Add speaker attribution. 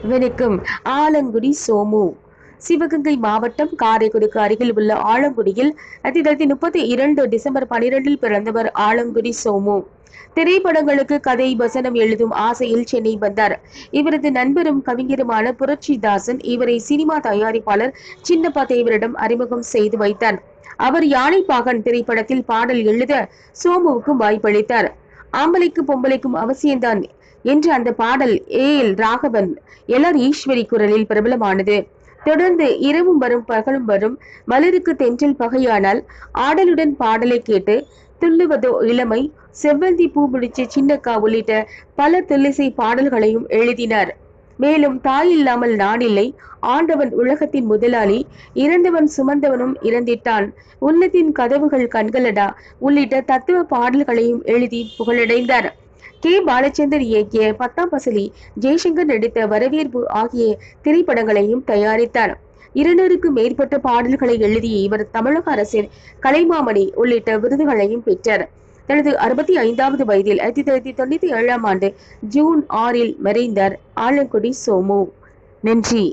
Speaker 1: வணக்கம். ஆலங்குடி சோமு. சிவகங்கை மாவட்டம் காரைக்குடிக்கு அருகில் உள்ள ஆலங்குடியில் 1932 டிசம்பர் 12 பிறந்தவர் ஆலங்குடி சோமு. திரைப்படங்களுக்கு கதை வசனம் எழுதும் ஆசையில் சென்னை வந்தார். இவரது நண்பரும் கவிஞருமான புரட்சிதாசன் இவரை சினிமா தயாரிப்பாளர் சின்னப்பா தேவரிடம் அறிமுகம் செய்து வைத்தார். அவர் யானைப்பாகன் திரைப்படத்தில் பாடல் எழுத சோமுவுக்கு வாய்ப்பளித்தார். ஆம்பளைக்கு பொம்பளைக்கும் அவசியம்தான் என்று அந்த பாடல் ராகவன் ஈஸ்வரி குரலில் பிரபலமானது. தொடர்ந்து இரவும் வரும் பகலும் வரும், மலருக்கு தென்றல் பகையானால், ஆடலுடன் பாடலை கேட்டு, துள்ளுவதோ இளமை, செவ்வந்தி பூ முடிச்சு சின்னக்கா உள்ளிட்ட பல தில்லிசை பாடல்களையும் எழுதினார். மேலும் தாய் இல்லாமல் நான் இல்லை, ஆண்டவன் உலகத்தின் முதலாளி, இறந்தவன் சுமந்தவனும் இறந்திட்டான், உள்ளத்தின் கதவுகள் கண்களடா உள்ளிட்ட தத்துவ பாடல்களையும் எழுதி புகழடைந்தார். கே. பாலச்சந்தர் இயக்கிய 10ஆம் பசலி, ஜெய்சங்கர் நடித்த வரவேற்பு ஆகிய திரைப்படங்களையும் தயாரித்தார். 200க்கும் மேற்பட்ட பாடல்களை எழுதிய இவர் தமிழக அரசின் கலைமாமணி உள்ளிட்ட விருதுகளையும் பெற்றார். தனது 65வது வயதில் 1997ஆம் ஆண்டு ஜூன் 6 மறைந்தார் ஆலங்குடி சோமு. நன்றி.